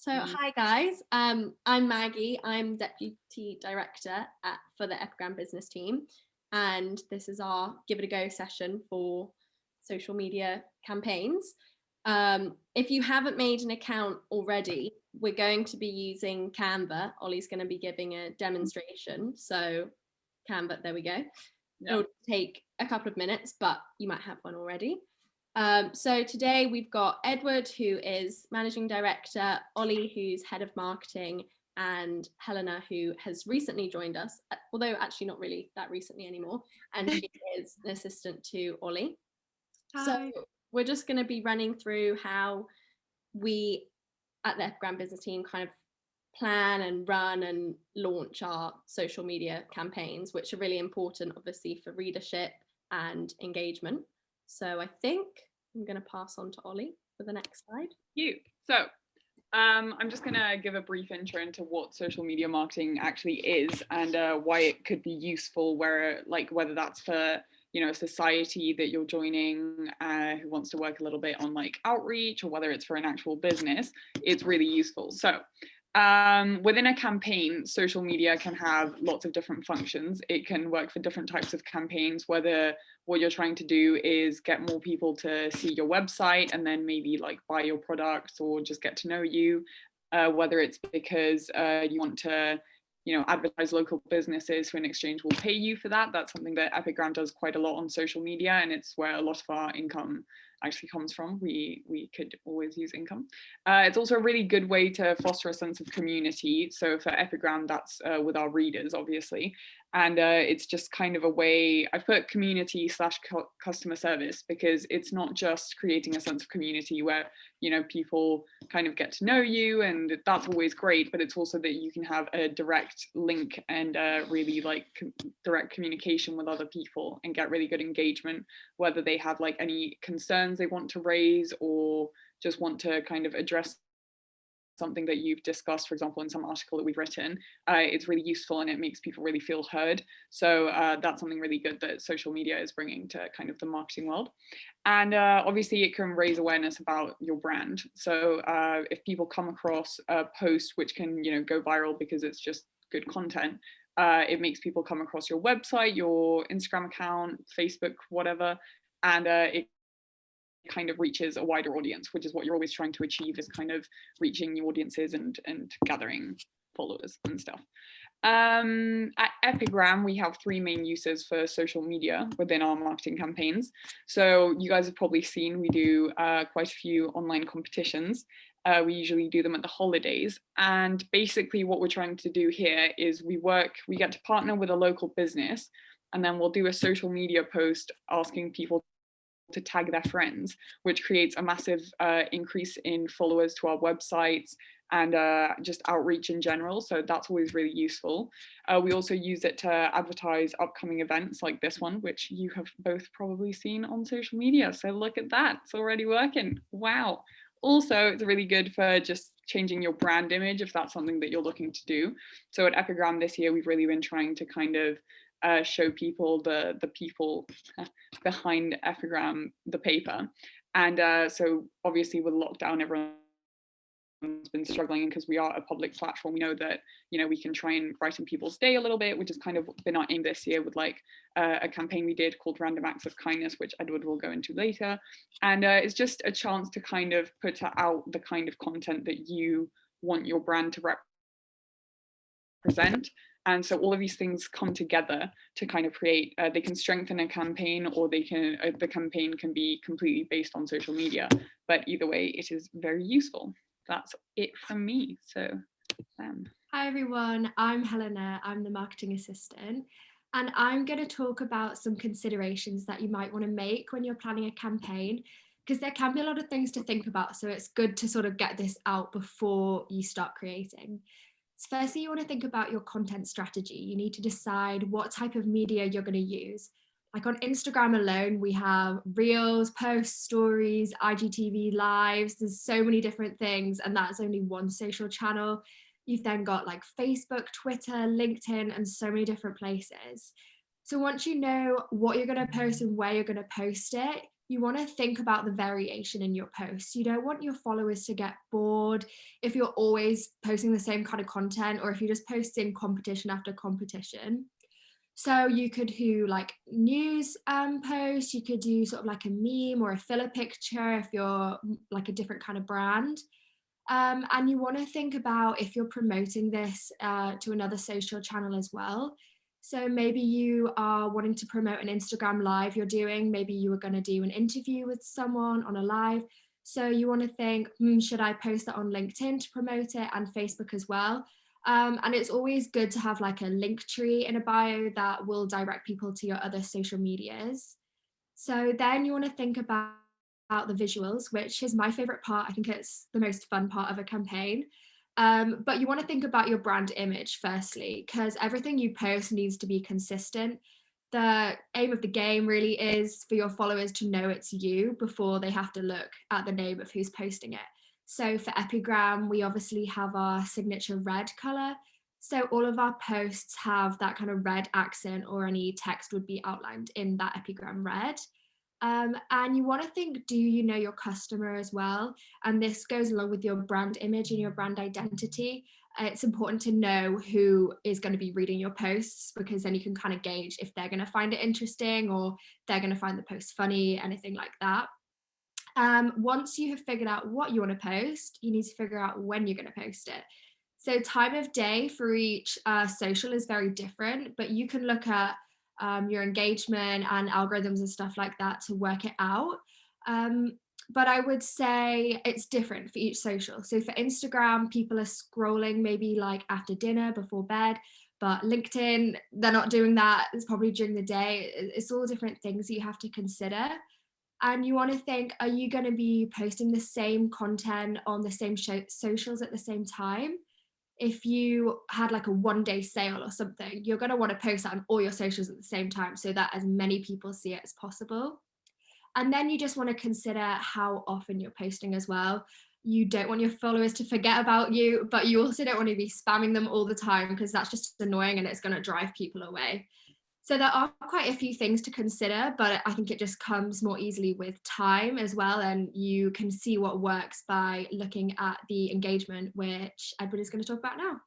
So hi guys, I'm Maggie. I'm Deputy Director for the Epigram business team, and this is our Give It a Go session for social media campaigns. If you haven't made an account already, we're going to be using Canva. Ollie's going to be giving a demonstration. So Canva, there we go. It'll take a couple of minutes, but you might have one already. So today we've got Edward, who is Managing Director, Ollie, who's Head of Marketing, and Helena, who has recently joined us, although actually not really that recently anymore, and she is an assistant to Ollie. Hi. So we're just going to be running through how we at the Epigram business team kind of plan and run and launch our social media campaigns, which are really important, obviously, for readership and engagement. So I think I'm going to pass on to Ollie for the next slide. So I'm just going to give a brief intro into what social media marketing actually is and why it could be useful, whether that's for a society that you're joining who wants to work a little bit on like outreach, or whether it's for an actual business. It's really useful. So within a campaign, social media can have lots of different functions. It can work for different types of campaigns, whether what you're trying to do is get more people to see your website and then maybe like buy your products or just get to know you, whether it's because you want to advertise local businesses who in exchange will pay you for that. That's something that Epigram does quite a lot on social media, and it's where a lot of our income actually comes from. We could always use income. It's also a really good way to foster a sense of community. So for Epigram, that's with our readers, obviously. And it's just kind of a way, I've put community / customer service, because it's not just creating a sense of community where, people kind of get to know you, and that's always great, but it's also that you can have a direct link and really like direct communication with other people and get really good engagement, whether they have like any concerns they want to raise or just want to kind of address something that you've discussed, for example, in some article that we've written. It's really useful and it makes people really feel heard. So that's something really good that social media is bringing to kind of the marketing world. And obviously it can raise awareness about your brand. So if people come across a post which can, go viral because it's just good content, it makes people come across your website, your Instagram account, Facebook, whatever, and it kind of reaches a wider audience, which is what you're always trying to achieve, is kind of reaching new audiences and gathering followers and stuff. At Epigram, we have 3 main uses for social media within our marketing campaigns. So you guys have probably seen we do quite a few online competitions. We usually do them at the holidays. And basically what we're trying to do here is we get to partner with a local business, and then we'll do a social media post asking people to tag their friends, which creates a massive increase in followers to our websites and just outreach in general. So that's always really useful. We also use it to advertise upcoming events like this one, which you have both probably seen on social media. So look at that, it's already working. Wow. Also, it's really good for just changing your brand image if that's something that you're looking to do. So at Epigram this year, we've really been trying to kind of show people the people behind Epigram, the paper. And so obviously with lockdown, everyone's been struggling, because we are a public platform. We know that, we can try and brighten people's day a little bit, which has kind of been our aim this year with like a campaign we did called Random Acts of Kindness, which Edward will go into later. And it's just a chance to kind of put out the kind of content that you want your brand to represent. And so all of these things come together to kind of create, they can strengthen a campaign, or they can, the campaign can be completely based on social media. But either way, it is very useful. That's it from me. So, Hi everyone, I'm Helena. I'm the marketing assistant, and I'm going to talk about some considerations that you might want to make when you're planning a campaign, because there can be a lot of things to think about. So it's good to sort of get this out before you start creating. So firstly, you want to think about your content strategy. You need to decide what type of media you're going to use. Like on Instagram alone, we have reels, posts, stories, IGTV lives. There's so many different things, and that's only one social channel. You've then got like Facebook, Twitter, LinkedIn, and so many different places. So once you know what you're going to post and where you're going to post it, you want to think about the variation in your posts. You don't want your followers to get bored if you're always posting the same kind of content, or if you're just posting competition after competition. So you could do like news posts, you could do sort of like a meme or a filler picture if you're like a different kind of brand. And you want to think about if you're promoting this to another social channel as well. So maybe you are wanting to promote an Instagram live you're doing, maybe you were going to do an interview with someone on a live. So you want to think, should I post that on LinkedIn to promote it, and Facebook as well? And it's always good to have like a link tree in a bio that will direct people to your other social medias. So then you want to think about the visuals, which is my favorite part. I think it's the most fun part of a campaign. But you want to think about your brand image firstly, because everything you post needs to be consistent. The aim of the game really is for your followers to know it's you before they have to look at the name of who's posting it. So for Epigram, we obviously have our signature red color. So all of our posts have that kind of red accent, or any text would be outlined in that Epigram red. And you want to think, do you know your customer as well? And this goes along with your brand image and your brand identity. It's important to know who is going to be reading your posts, because then you can kind of gauge if they're going to find it interesting or they're going to find the post funny, anything like that. Once you have figured out what you want to post, you need to figure out when you're going to post it. So time of day for each social is very different, but you can look at your engagement and algorithms and stuff like that to work it out. But I would say it's different for each social. So for Instagram, people are scrolling maybe like after dinner, before bed, but LinkedIn, they're not doing that. It's probably during the day. It's all different things that you have to consider. And you want to think, are you going to be posting the same content on the same socials at the same time? If you had like a 1-day sale or something, you're going to want to post that on all your socials at the same time so that as many people see it as possible. And then you just want to consider how often you're posting as well. You don't want your followers to forget about you, but you also don't want to be spamming them all the time, because that's just annoying and it's going to drive people away. So there are quite a few things to consider, but I think it just comes more easily with time as well. And you can see what works by looking at the engagement, which Edward is going to talk about now.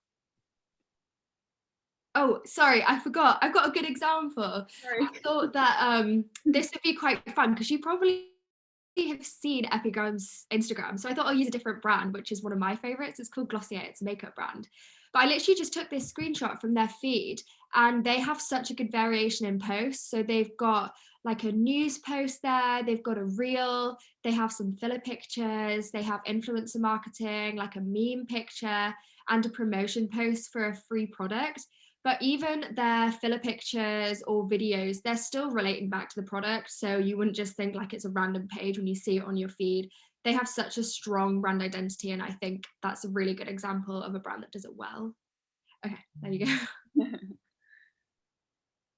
Oh, sorry, I forgot. I've got a good example. Sorry. I thought that this would be quite fun, because you probably have seen Epigram's Instagram. So I thought I'll use a different brand, which is one of my favorites. It's called Glossier. It's a makeup brand. But I literally just took this screenshot from their feed, and they have such a good variation in posts. So they've got like a news post there, they've got a reel, they have some filler pictures, they have influencer marketing, like a meme picture, and a promotion post for a free product. But even their filler pictures or videos, they're still relating back to the product. So you wouldn't just think like it's a random page when you see it on your feed. They have such a strong brand identity, and I think that's a really good example of a brand that does it well. Okay, there you go.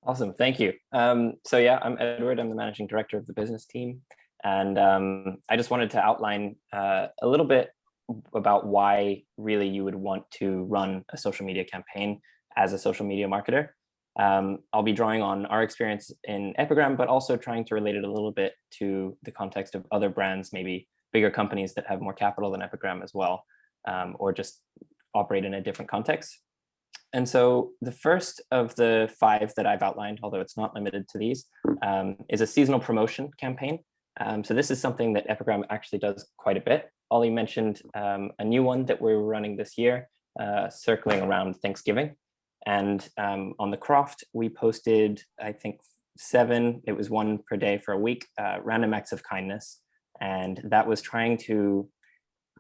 Awesome, thank you. So yeah, I'm Edward. I'm the managing director of the business team, and I just wanted to outline a little bit about why really you would want to run a social media campaign as a social media marketer. I'll be drawing on our experience in Epigram, but also trying to relate it a little bit to the context of other brands, maybe bigger companies that have more capital than Epigram as well, or just operate in a different context. And so the first of the 5 that I've outlined, although it's not limited to these, is a seasonal promotion campaign. So this is something that Epigram actually does quite a bit. Ollie mentioned a new one that we're running this year, circling around Thanksgiving. And on the Croft, we posted, I think, 7, it was 1 per day for a week, random acts of kindness. And that was trying to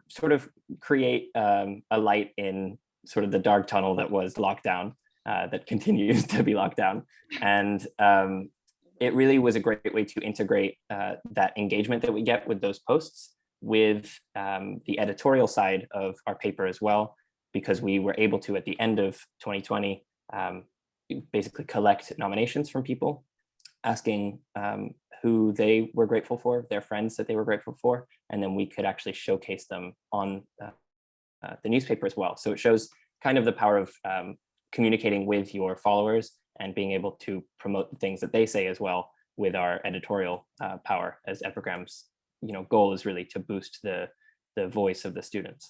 sort of create a light in sort of the dark tunnel that was lockdown, that continues to be locked down. And it really was a great way to integrate that engagement that we get with those posts with the editorial side of our paper as well, because we were able to, at the end of 2020, basically collect nominations from people asking who they were grateful for, their friends that they were grateful for, and then we could actually showcase them on the newspaper as well. So it shows kind of the power of communicating with your followers and being able to promote the things that they say as well with our editorial power, as Epigram's goal is really to boost the voice of the students.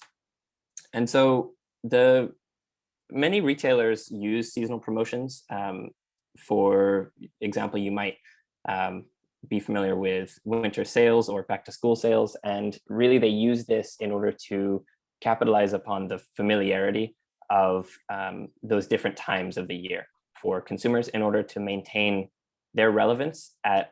And so many retailers use seasonal promotions. For example, you might be familiar with winter sales or back to school sales, and really they use this in order to capitalize upon the familiarity of those different times of the year for consumers in order to maintain their relevance at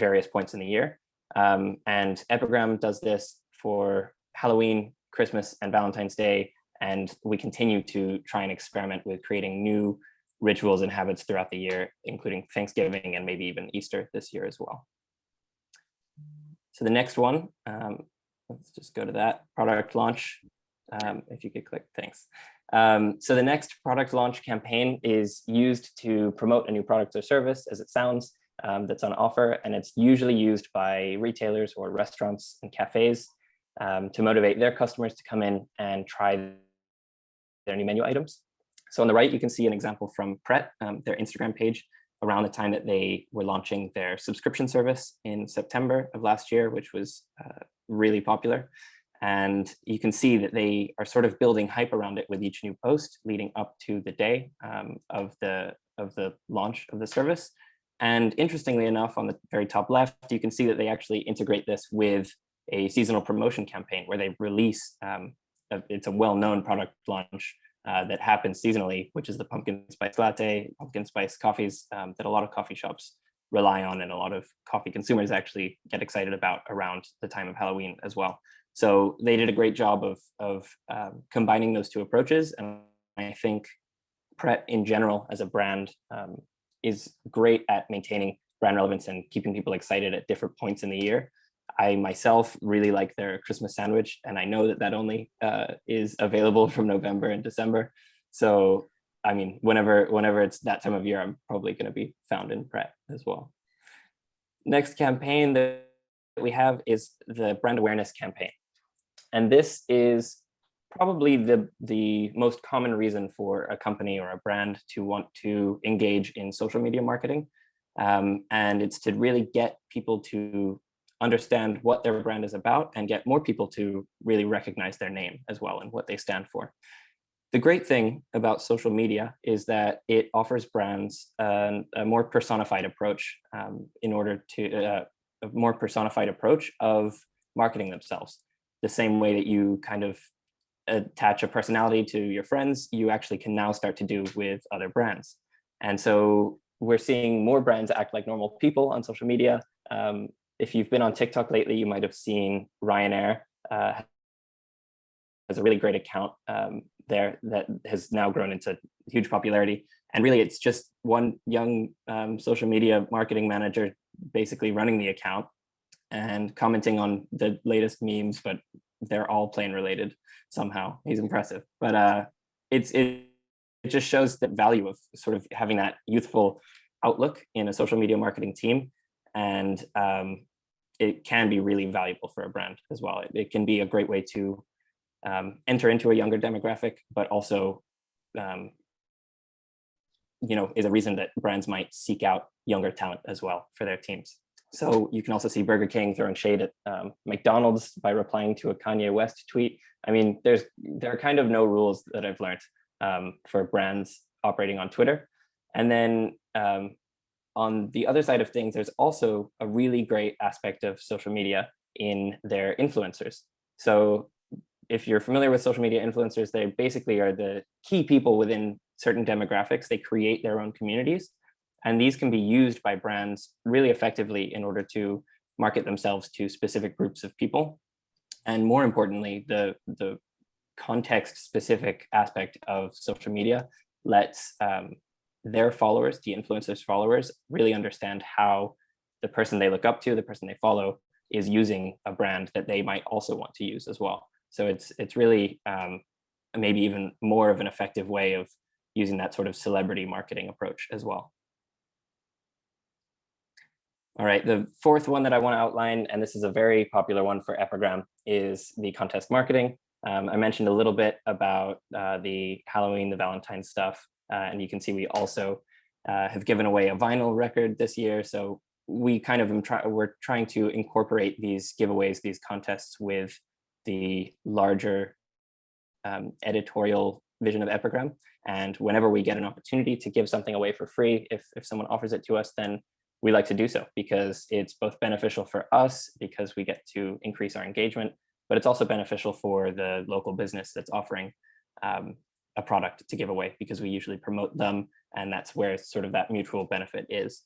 various points in the year. And Epigram does this for Halloween, Christmas, and Valentine's Day, and we continue to try and experiment with creating new rituals and habits throughout the year, including Thanksgiving and maybe even Easter this year as well. So the next one, let's just go to that, product launch. If you could click, thanks. So the next product launch campaign is used to promote a new product or service, as it sounds, that's on offer, and it's usually used by retailers or restaurants and cafes to motivate their customers to come in and try their new menu items. So on the right, you can see an example from Pret, their Instagram page, around the time that they were launching their subscription service in September of last year, which was really popular. And you can see that they are sort of building hype around it with each new post leading up to the day of the launch of the service. And interestingly enough, on the very top left, you can see that they actually integrate this with a seasonal promotion campaign where they release, it's a well-known product launch that happens seasonally, which is the pumpkin spice latte, pumpkin spice coffees that a lot of coffee shops rely on, and a lot of coffee consumers actually get excited about around the time of Halloween as well. So they did a great job of combining those two approaches. And I think Pret in general as a brand is great at maintaining brand relevance and keeping people excited at different points in the year. I myself really like their Christmas sandwich, and I know that that only is available from November and December. So, I mean, whenever it's that time of year, I'm probably going to be found in Pret as well. Next campaign that we have is the brand awareness campaign. And this is probably the most common reason for a company or a brand to want to engage in social media marketing. And it's to really get people to understand what their brand is about and get more people to really recognize their name as well and what they stand for. The great thing about social media is that it offers brands a more personified approach a more personified approach of marketing themselves. The same way that you kind of attach a personality to your friends, you actually can now start to do with other brands. And so we're seeing more brands act like normal people on social media. If you've been on TikTok lately, you might have seen Ryanair has a really great account there that has now grown into huge popularity. And really, it's just one young social media marketing manager basically running the account and commenting on the latest memes, but they're all plane related somehow. He's impressive. But it just shows the value of sort of having that youthful outlook in a social media marketing team. And it can be really valuable for a brand as well. It can be a great way to enter into a younger demographic, but also is a reason that brands might seek out younger talent as well for their teams. So you can also see Burger King throwing shade at McDonald's by replying to a Kanye West tweet. I mean, there are kind of no rules that I've learned for brands operating on Twitter. And then on the other side of things, there's also a really great aspect of social media in their influencers. So if you're familiar with social media influencers, they basically are the key people within certain demographics. They create their own communities. And these can be used by brands really effectively in order to market themselves to specific groups of people. And more importantly, the context-specific aspect of social media lets their followers, the influencers' followers, really understand how the person they look up to, the person they follow, is using a brand that they might also want to use as well. So it's really maybe even more of an effective way of using that sort of celebrity marketing approach as well. All right, the fourth one that I want to outline, and this is a very popular one for Epigram, is the contest marketing. I mentioned a little bit about the Halloween, the Valentine stuff, and you can see we also have given away a vinyl record this year. So we kind of we're trying to incorporate these giveaways, these contests with the larger editorial vision of Epigram. And whenever we get an opportunity to give something away for free, if someone offers it to us, then we like to do so, because it's both beneficial for us because we get to increase our engagement, but it's also beneficial for the local business that's offering a product to give away, because we usually promote them, and that's where sort of that mutual benefit is.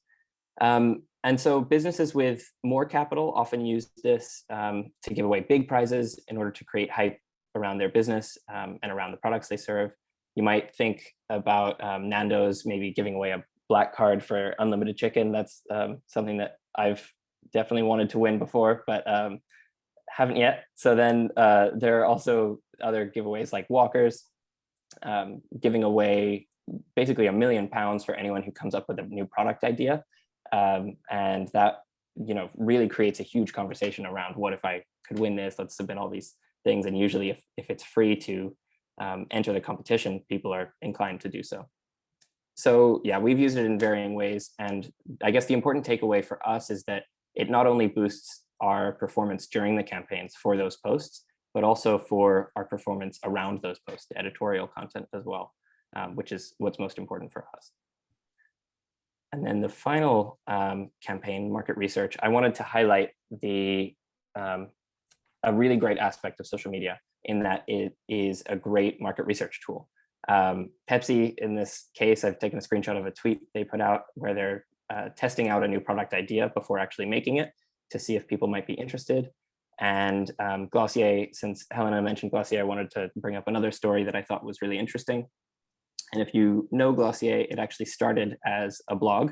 And so businesses with more capital often use this to give away big prizes in order to create hype around their business and around the products they serve. You might think about Nando's maybe giving away a black card for unlimited chicken. That's something that I've definitely wanted to win before, but haven't yet. So then there are also other giveaways like Walkers, giving away basically £1 million for anyone who comes up with a new product idea. And that, you know, really creates a huge conversation around, what if I could win this? Let's submit all these things. And usually if it's free to enter the competition, people are inclined to do so. So yeah, we've used it in varying ways. And I guess the important takeaway for us is that it not only boosts our performance during the campaigns for those posts, but also for our performance around those posts, the editorial content as well, which is what's most important for us. And then the final campaign, market research, I wanted to highlight a really great aspect of social media, in that it is a great market research tool. Pepsi, in this case, I've taken a screenshot of a tweet they put out where they're testing out a new product idea before actually making it, to see if people might be interested. And Glossier, since Helena mentioned Glossier, I wanted to bring up another story that I thought was really interesting. And if you know Glossier, it actually started as a blog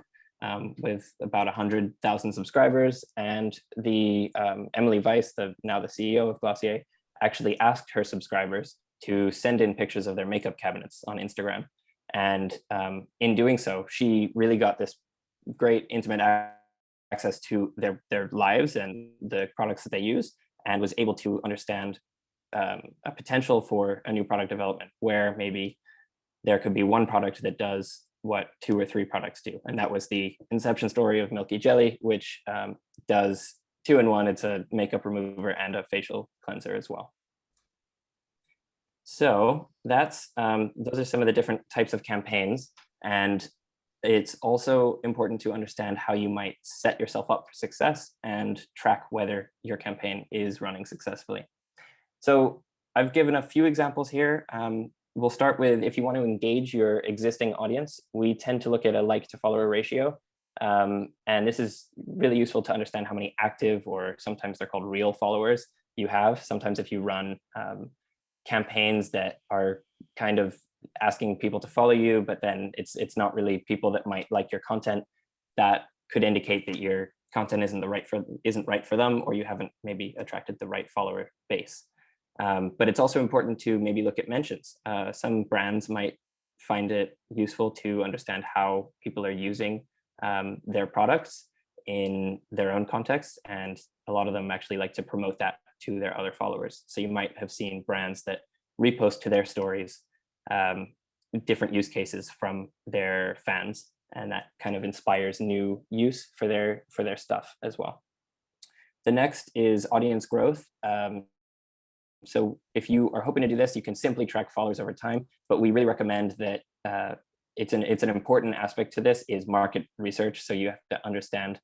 with about 100,000 subscribers. And the Emily Weiss, now the CEO of Glossier, actually asked her subscribers to send in pictures of their makeup cabinets on Instagram. And in doing so, she really got this great intimate access to their lives and the products that they use, and was able to understand a potential for a new product development, where maybe there could be one product that does what 2 or 3 products do. And that was the inception story of Milky Jelly, which does 2 in 1. It's a makeup remover and a facial cleanser as well. So that's those are some of the different types of campaigns. And it's also important to understand how you might set yourself up for success and track whether your campaign is running successfully. So I've given a few examples here. We'll start with, if you want to engage your existing audience, we tend to look at a like to follower ratio. And this is really useful to understand how many active, or sometimes they're called real followers, you have. Sometimes if you run campaigns that are kind of asking people to follow you, but then it's not really people that might like your content, that could indicate that your content isn't right for them, or you haven't maybe attracted the right follower base. But it's also important to maybe look at mentions. Some brands might find it useful to understand how people are using their products in their own context, and a lot of them actually like to promote that to their other followers. So you might have seen brands that repost to their stories different use cases from their fans, and that kind of inspires new use for their stuff as well. The next is audience growth. So if you are hoping to do this, you can simply track followers over time, but we really recommend that it's an important aspect to this is market research. So you have to understand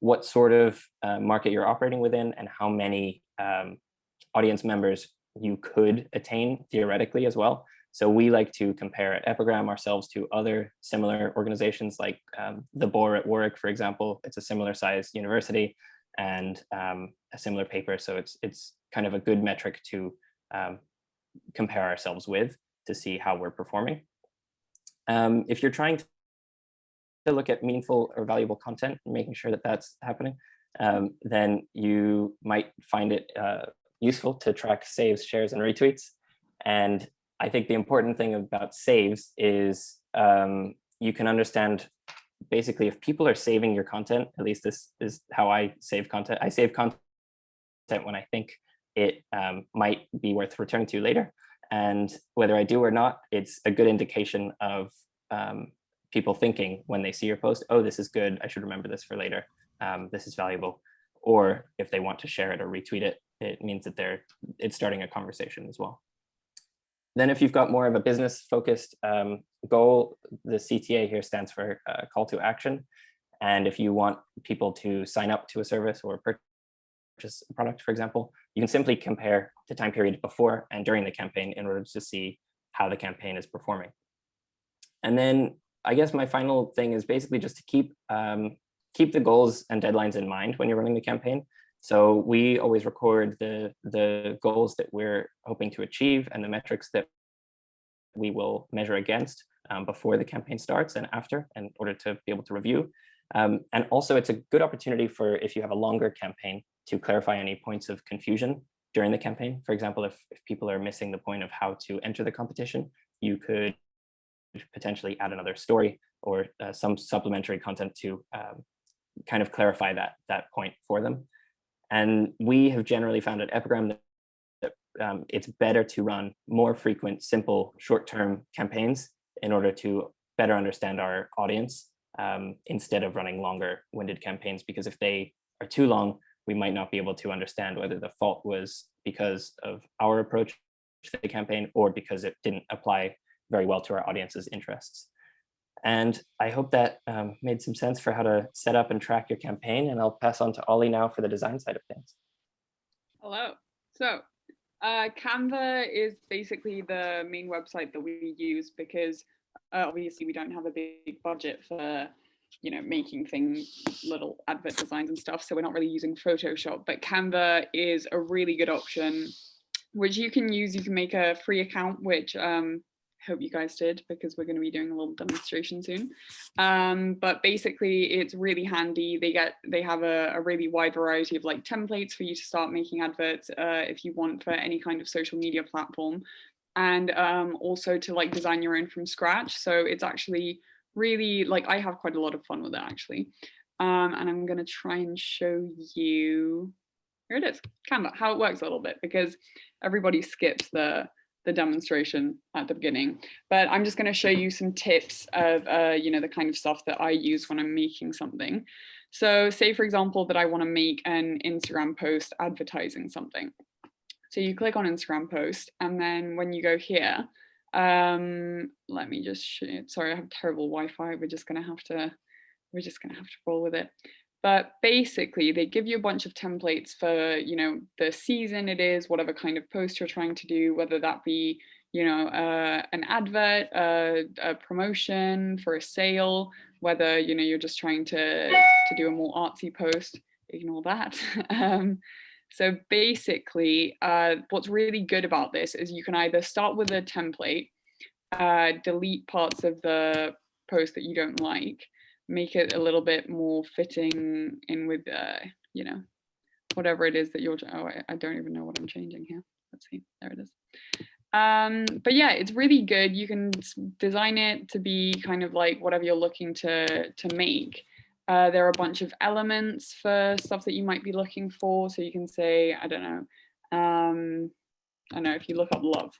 what sort of market you're operating within, and how many audience members you could attain theoretically as well. So we like to compare at Epigram ourselves to other similar organizations, like the Bohr at Warwick, for example. It's a similar size university and a similar paper. So it's kind of a good metric to compare ourselves with, to see how we're performing. If you're trying to look at meaningful or valuable content and making sure that that's happening, then you might find it useful to track saves, shares, and retweets. And I think the important thing about saves is you can understand basically if people are saving your content. At least this is how I save content. I save content when I think it might be worth returning to later. And whether I do or not, it's a good indication of people thinking when they see your post, oh, this is good, I should remember this for later. this is valuable. Or if they want to share it or retweet it, it means that it's starting a conversation as well. Then if you've got more of a business focused goal, the CTA here stands for call to action. And if you want people to sign up to a service or purchase a product, for example, you can simply compare the time period before and during the campaign in order to see how the campaign is performing. And then I guess my final thing is basically just to keep the goals and deadlines in mind when you're running the campaign. So we always record the goals that we're hoping to achieve and the metrics that we will measure against before the campaign starts and after, in order to be able to review. And also it's a good opportunity for, if you have a longer campaign, to clarify any points of confusion during the campaign. For example, if people are missing the point of how to enter the competition, you could potentially add another story or some supplementary content to kind of clarify that point for them. And we have generally found at Epigram that it's better to run more frequent, simple, short-term campaigns in order to better understand our audience, instead of running longer winded campaigns, because if they are too long, we might not be able to understand whether the fault was because of our approach to the campaign or because it didn't apply very well to our audience's interests. And I hope that made some sense for how to set up and track your campaign. And I'll pass on to Ollie now for the design side of things. Hello. So Canva is basically the main website that we use because obviously we don't have a big budget for, you know, making things, little advert designs and stuff. So we're not really using Photoshop, but Canva is a really good option, which you can use. You can make a free account, which hope you guys did, because we're going to be doing a little demonstration soon. But basically it's really handy. They have a really wide variety of like templates for you to start making adverts if you want, for any kind of social media platform, and also to like design your own from scratch. So it's actually really, like, I have quite a lot of fun with it actually. And I'm going to try and show you, here it is, Canva, how it works a little bit, because everybody skips the demonstration at the beginning. But I'm just going to show you some tips of you know, the kind of stuff that I use when I'm making something. So say for example that I want to make an Instagram post advertising something. So you click on Instagram post, and then when you go here, let me just show you. Sorry, I have terrible Wi-Fi. We're just gonna have to roll with it. But basically they give you a bunch of templates for, you know, the season it is, whatever kind of post you're trying to do, whether that be, you know, an advert, a promotion for a sale, whether, you know, you're just trying to do a more artsy post, ignore that. So basically what's really good about this is you can either start with a template, delete parts of the post that you don't like, make it a little bit more fitting in with, you know, whatever it is that you're, oh, I don't even know what I'm changing here. Let's see, there it is. But yeah, it's really good. You can design it to be kind of like whatever you're looking to make. There are a bunch of elements for stuff that you might be looking for. So you can say, I don't know, if you look up love.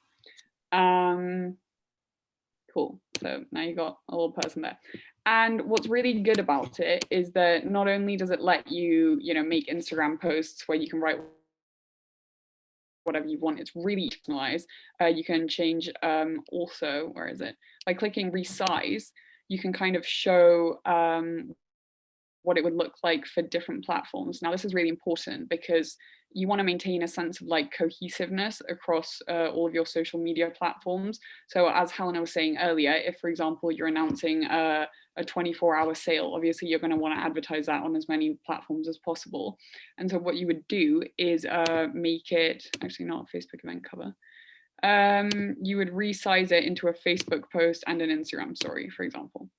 Cool, so now you got a little person there. And what's really good about it is that not only does it let you, you know, make Instagram posts where you can write whatever you want, it's really personalized. You can change also, where is it? By clicking resize, you can kind of show what it would look like for different platforms. Now, this is really important because you want to maintain a sense of like cohesiveness across all of your social media platforms. So as Helena was saying earlier, if, for example, you're announcing a 24-hour sale, obviously you're going to want to advertise that on as many platforms as possible. And so what you would do is make it, actually not a Facebook event cover, you would resize it into a Facebook post and an Instagram story, for example.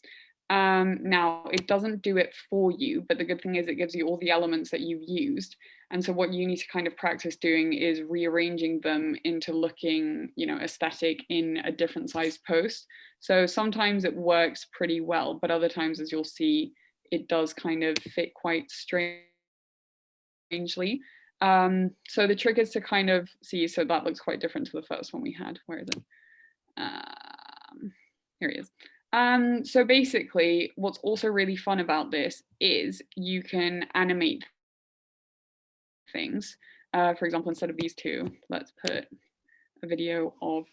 Now, it doesn't do it for you, but the good thing is it gives you all the elements that you've used. And so what you need to kind of practice doing is rearranging them into looking, you know, aesthetic in a different sized post. So sometimes it works pretty well, but other times, as you'll see, it does kind of fit quite strangely. So the trick is to kind of see, so that looks quite different to the first one we had. Where is it? Here he is. So basically, what's also really fun about this is you can animate things. For example, instead of these two, let's put a video of,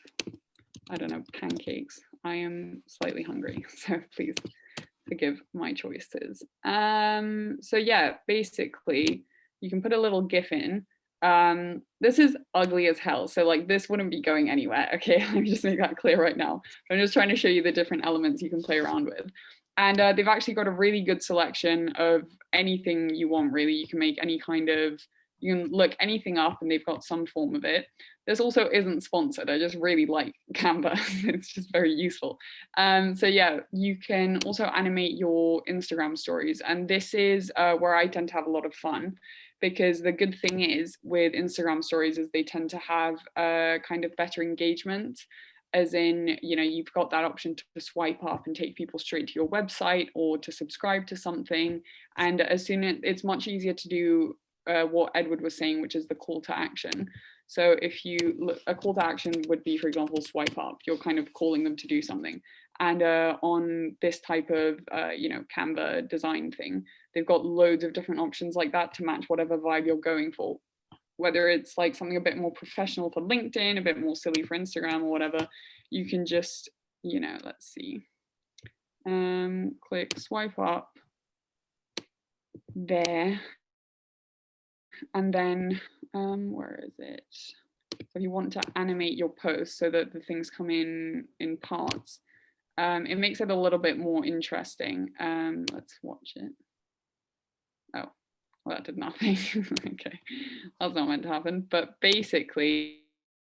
I don't know, pancakes. I am slightly hungry, so please forgive my choices. So yeah, basically, you can put a little GIF in. This is ugly as hell, so like this wouldn't be going anywhere. Okay, let me just make that clear right now. I'm just trying to show you the different elements you can play around with. And they've actually got a really good selection of anything you want, really. You can make any kind of, you can look anything up and they've got some form of it. This also isn't sponsored. I just really like Canva. It's just very useful. So yeah, you can also animate your Instagram stories. And this is where I tend to have a lot of fun, because the good thing is with Instagram stories is they tend to have kind of better engagement, as in, you know, you've got that option to swipe up and take people straight to your website or to subscribe to something. And as soon as it's much easier to do what Edward was saying, which is the call to action. So if you look, a call to action would be, for example, swipe up. You're kind of calling them to do something. And on this type of, you know, Canva design thing, they've got loads of different options like that to match whatever vibe you're going for. Whether it's like something a bit more professional for LinkedIn, a bit more silly for Instagram or whatever, you can just, you know, let's see. Click swipe up there. And then, where is it? So if you want to animate your post so that the things come in parts, it makes it a little bit more interesting. Let's watch it. Oh, well, that did nothing. Okay, that's not meant to happen. But basically,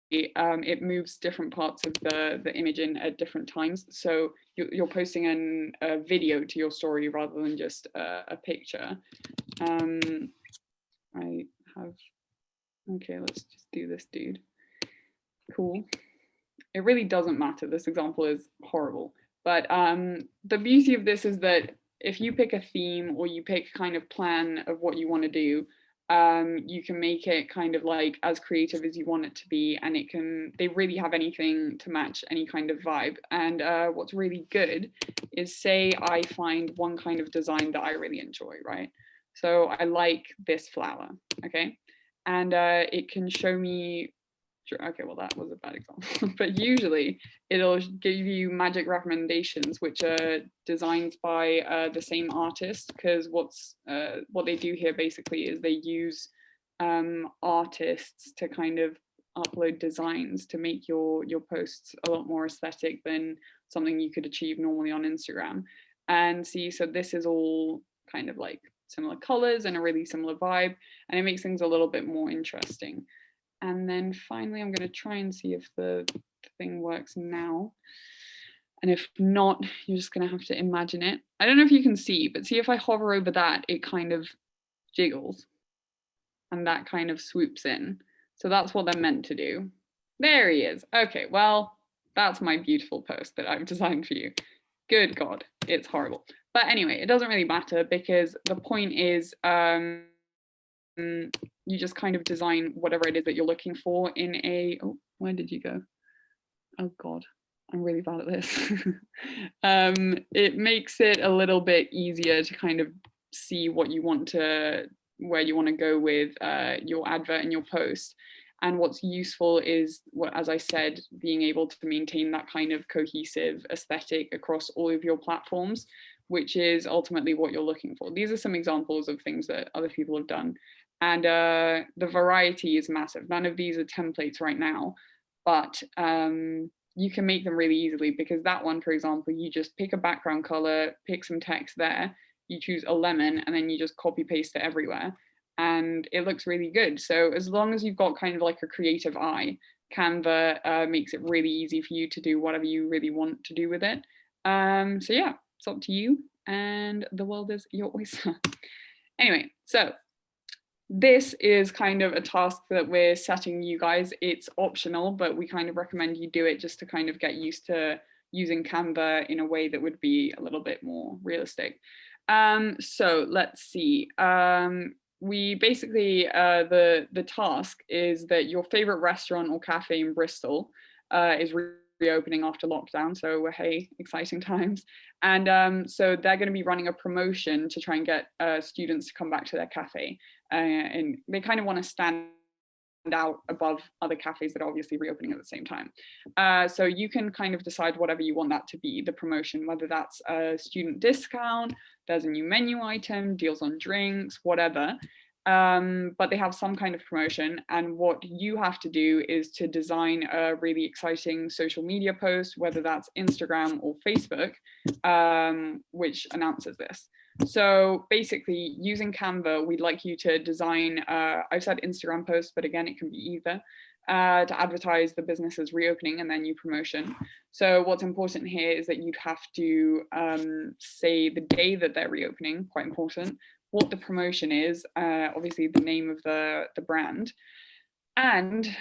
it moves different parts of the image in at different times. So you're posting a video to your story rather than just a picture. I have, okay, let's just do this dude. Cool. It really doesn't matter. This example is horrible. But the beauty of this is that if you pick a theme or you pick kind of plan of what you want to do, you can make it kind of like as creative as you want it to be, and they really have anything to match any kind of vibe. And what's really good is, say I find one kind of design that I really enjoy, right? So I like this flower, okay? And it can show me, okay, well, that was a bad example, but usually it'll give you magic recommendations, which are designs by the same artist, because what they do here basically is they use artists to kind of upload designs to make your posts a lot more aesthetic than something you could achieve normally on Instagram. And see, so this is all kind of like similar colors and a really similar vibe, and it makes things a little bit more interesting. And then finally, I'm going to try and see if the thing works now. And if not, you're just going to have to imagine it. I don't know if you can see, but see if I hover over that, it kind of jiggles and that kind of swoops in. So that's what they're meant to do. There he is. Okay, well, that's my beautiful post that I've designed for you. Good God, it's horrible. But anyway, it doesn't really matter, because the point is, you just kind of design whatever it is that you're looking for in a, oh, where did you go? Oh God, I'm really bad at this. It makes it a little bit easier to kind of see what you want to, where you want to go with your advert and your post. And what's useful is, as I said, being able to maintain that kind of cohesive aesthetic across all of your platforms, which is ultimately what you're looking for. These are some examples of things that other people have done. And the variety is massive. None of these are templates right now, but you can make them really easily, because that one, for example, you just pick a background color, pick some text there, you choose a lemon, and then you just copy paste it everywhere. And it looks really good. So as long as you've got kind of like a creative eye, Canva makes it really easy for you to do whatever you really want to do with it. So yeah, it's up to you, and the world is your oyster. Anyway, so this is kind of a task that we're setting you guys. It's optional, but we kind of recommend you do it just to kind of get used to using Canva in a way that would be a little bit more realistic. So let's see. We basically, the task is that your favorite restaurant or cafe in Bristol is reopening after lockdown, so hey, exciting times. And so they're going to be running a promotion to try and get students to come back to their cafe, and they kind of want to stand out above other cafes that are obviously reopening at the same time. So you can kind of decide whatever you want that to be, the promotion, whether that's a student discount, there's a new menu item, deals on drinks, whatever. But they have some kind of promotion, and what you have to do is to design a really exciting social media post, whether that's Instagram or Facebook, which announces this. So basically, using Canva, we'd like you to design, I've said Instagram posts, but again, it can be either, to advertise the business's reopening and their new promotion. So what's important here is that you'd have to say the day that they're reopening, quite important, what the promotion is, obviously the name of the brand, and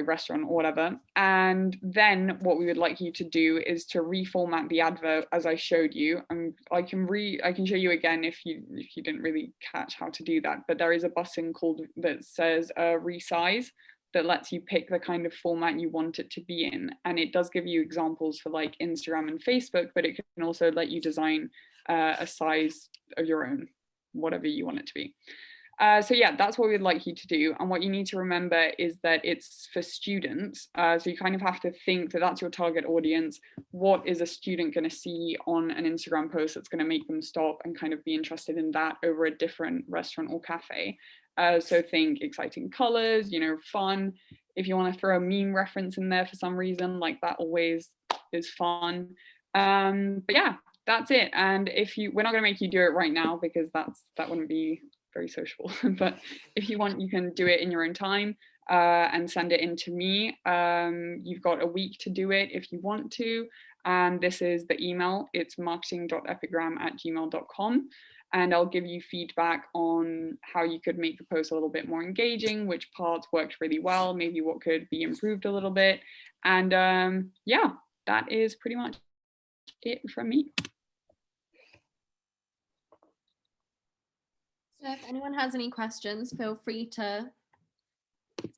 restaurant or whatever. And then what we would like you to do is to reformat the advert as I showed you. I can show you again if you didn't really catch how to do that, but there is a button that says resize, that lets you pick the kind of format you want it to be in. And it does give you examples for like Instagram and Facebook, but it can also let you design a size of your own, whatever you want it to be. So yeah, that's what we'd like you to do. And what you need to remember is that it's for students. So you kind of have to think that that's your target audience. What is a student going to see on an Instagram post that's going to make them stop and kind of be interested in that over a different restaurant or cafe? So think exciting colors, fun. If you want to throw a meme reference in there for some reason, like that always is fun. But yeah, that's it. And we're not going to make you do it right now because that wouldn't be very sociable. But if you want, you can do it in your own time and send it in to me. You've got a week to do it if you want to. And this is the email. It's marketing.epigram@gmail.com. And I'll give you feedback on how you could make the post a little bit more engaging, which parts worked really well, maybe what could be improved a little bit. And yeah, that is pretty much it from me. So if anyone has any questions, feel free to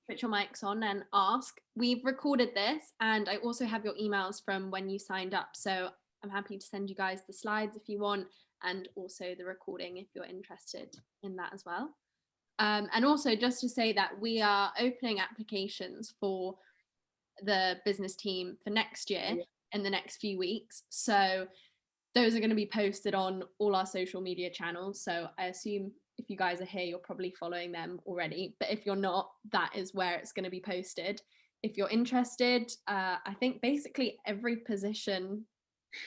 put your mics on and ask. We've recorded this, and I also have your emails from when you signed up. So I'm happy to send you guys the slides if you want, and also the recording if you're interested in that as well. And also just to say that we are opening applications for the business team for next year in the next few weeks. So those are going to be posted on all our social media channels. So I assume if you guys are here, you're probably following them already. But if you're not, that is where it's going to be posted. If you're interested, I think basically every position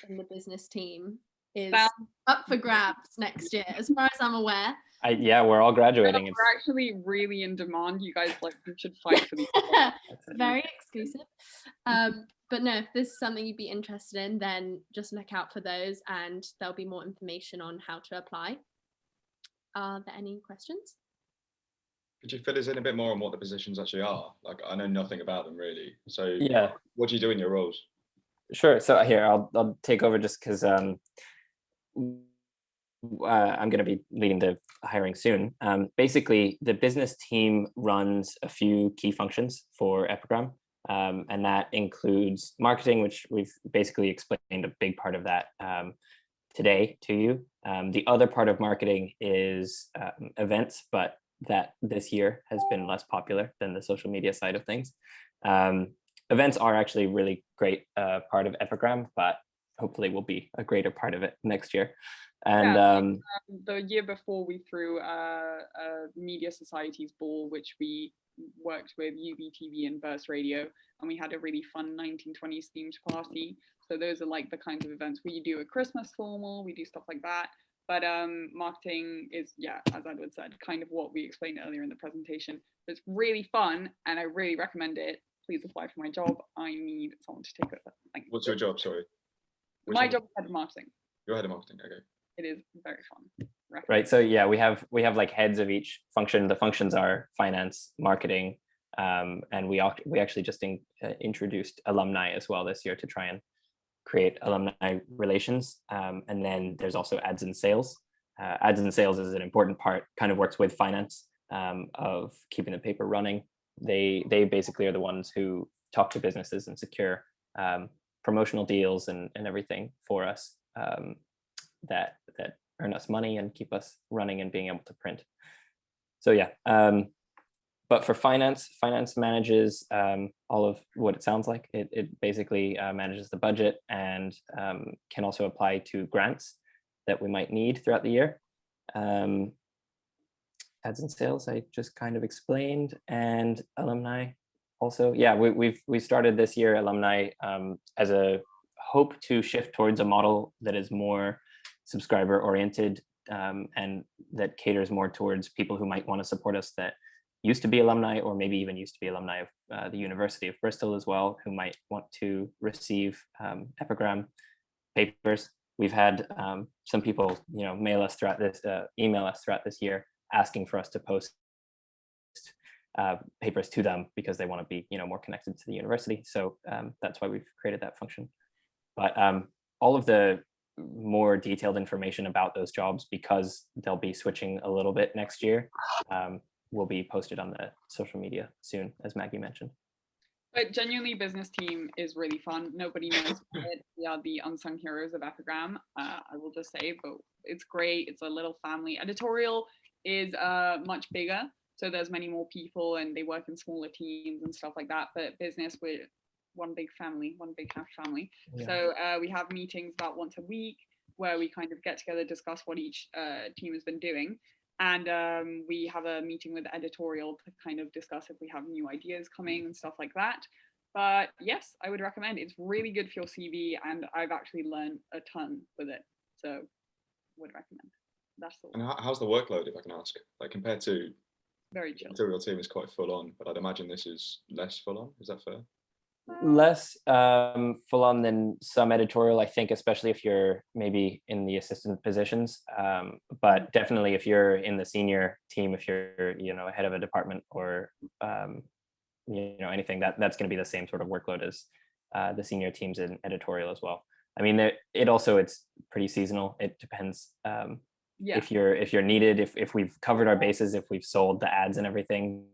in the business team is up for grabs next year, as far as I'm aware. Yeah, we're all graduating. We're actually really in demand. You guys you should fight for these. Very exclusive. But no, if this is something you'd be interested in, then just look out for those, and there'll be more information on how to apply. Are there any questions? Could you fill us in a bit more on what the positions actually are? Like, I know nothing about them really. So yeah, what do you do in your roles? Sure. So here, I'll take over just because I'm going to be leading the hiring soon. Basically, the business team runs a few key functions for Epigram, and that includes marketing, which we've basically explained a big part of that today to you. The other part of marketing is events, but that this year has been less popular than the social media side of things. Events are actually a really great part of Epigram, but hopefully will be a greater part of it next year. And the year before, we threw a Media Societies ball, which we worked with UBTV and Burst Radio, and we had a really fun 1920s themed party. So those are like the kinds of events we do. A Christmas formal, we do stuff like that. But marketing is, yeah, as Edward said, kind of what we explained earlier in the presentation. It's really fun, and I really recommend it. Please apply for my job. I need someone to take over. What's your job? Sorry. My job is head of marketing. You're head of marketing. Okay. It is very fun. Right. So yeah, we have like heads of each function. The functions are finance, marketing, and we actually just introduced alumni as well this year to try and create alumni relations. And then there's also ads and sales. Ads and sales is an important part, kind of works with finance of keeping the paper running. They basically are the ones who talk to businesses and secure promotional deals and everything for us, that earn us money and keep us running and being able to print. So yeah, but for finance manages all of what it sounds like. It basically manages the budget and can also apply to grants that we might need throughout the year. Ads and sales, I just kind of explained, and alumni also. Yeah, we started this year alumni as a hope to shift towards a model that is more subscriber oriented, and that caters more towards people who might want to support us that used to be alumni, or maybe even used to be alumni of the University of Bristol as well, who might want to receive epigram papers. We've had some people, email us throughout this year, asking for us to post papers to them because they want to be, more connected to the university. So that's why we've created that function. But all of the more detailed information about those jobs, because they'll be switching a little bit next year, will be posted on the social media soon, as Maggie mentioned. But genuinely, business team is really fun. Nobody knows it. We are the unsung heroes of epigram, I will just say, but it's great. It's a little family. Editorial is much bigger, so there's many more people and they work in smaller teams and stuff like that. But business, we're one big family, one big happy family. Yeah. So we have meetings about once a week where we kind of get together, discuss what each team has been doing. And we have a meeting with editorial to kind of discuss if we have new ideas coming and stuff like that. But yes, I would recommend. It's really good for your CV, and I've actually learned a ton with it. So would recommend. That's all. And how's the workload, if I can ask? Like, compared to very chill. The editorial team is quite full on, but I'd imagine this is less full on. Is that fair? Less full on than some editorial, I think, especially if you're maybe in the assistant positions. But definitely if you're in the senior team, if you're, head of a department or, anything, that's going to be the same sort of workload as the senior teams in editorial as well. I mean, it's pretty seasonal. It depends. If you're needed, if we've covered our bases, if we've sold the ads and everything,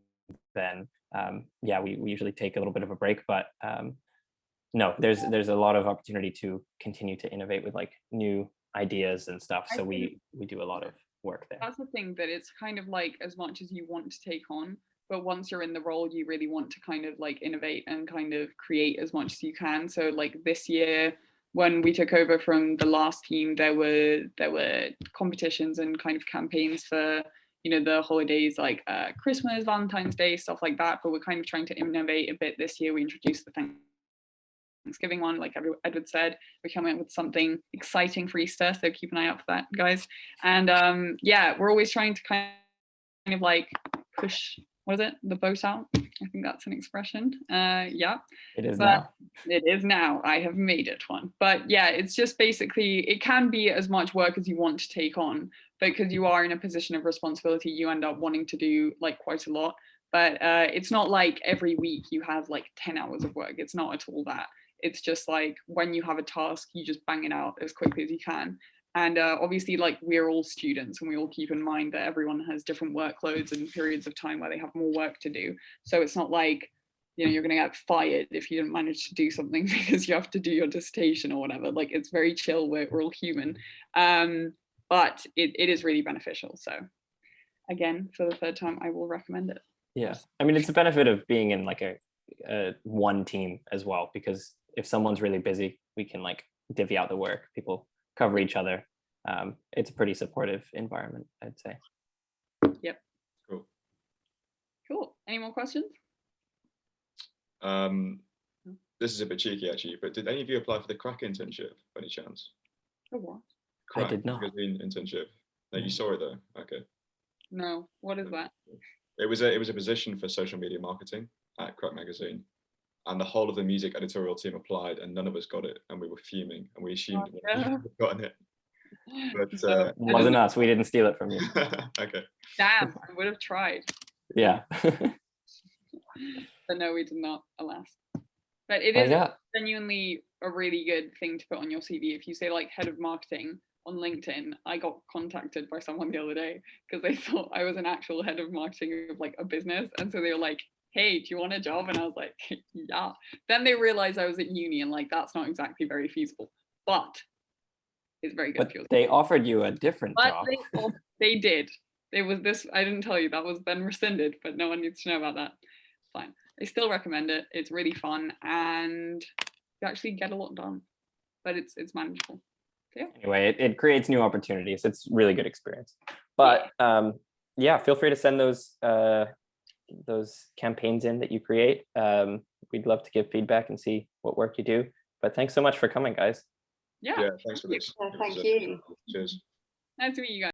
then we usually take a little bit of a break, but no, there's a lot of opportunity to continue to innovate with like new ideas and stuff. So we do a lot of work there. That's the thing, that it's kind of like, as much as you want to take on, but once you're in the role, you really want to kind of like innovate and kind of create as much as you can. So like this year, when we took over from the last team, there were competitions and kind of campaigns for the holidays, like Christmas, Valentine's Day, stuff like that. But we're kind of trying to innovate a bit this year. We introduced the Thanksgiving one, like Edward said. We're coming up with something exciting for Easter, so keep an eye out for that, guys. And we're always trying to kind of like push, what is it, the boat out? I think that's an expression. It is now. It is now. I have made it one. But yeah, it's just basically, it can be as much work as you want to take on, but because you are in a position of responsibility, you end up wanting to do like quite a lot. But it's not like every week you have like 10 hours of work. It's not at all that. It's just like when you have a task, you just bang it out as quickly as you can. And obviously, like, we're all students, and we all keep in mind that everyone has different workloads and periods of time where they have more work to do. So it's not like, you're going to get fired if you didn't manage to do something because you have to do your dissertation or whatever. Like, it's very chill. We're all human. But it is really beneficial. So again, for the third time, I will recommend it. Yeah. I mean, it's a benefit of being in like a one team as well, because if someone's really busy, we can like divvy out the work. People cover each other. It's a pretty supportive environment, I'd say. Yep. Cool. Any more questions? This is a bit cheeky actually, but did any of you apply for the Crack internship by any chance? For what? Crack, I did not. Magazine internship. No, you saw it though. Okay. No. What is that? It was a position for social media marketing at Crack magazine, and the whole of the music editorial team applied, and none of us got it, and we were fuming, and we assumed we had gotten it. But it wasn't us. We didn't steal it from you. Okay. Damn, I would have tried. Yeah. But no, we did not, alas. But it is genuinely a really good thing to put on your CV. If you say like head of marketing on LinkedIn, I got contacted by someone the other day because they thought I was an actual head of marketing of like a business, and so they were like, hey, do you want a job? And I was like, yeah. Then they realized I was at uni and like, that's not exactly very feasible, but it's very good. But they offered you a different job. They did. It was this, I didn't tell you, that was then rescinded, but no one needs to know about that. Fine. I still recommend it. It's really fun and you actually get a lot done, but it's manageable. Yeah. Anyway, it creates new opportunities. It's really good experience. But yeah, feel free to send those campaigns in that you create. We'd love to give feedback and see what work you do. But thanks so much for coming, guys. Yeah, thanks for this. Thank you. Cheers. Nice to meet you guys.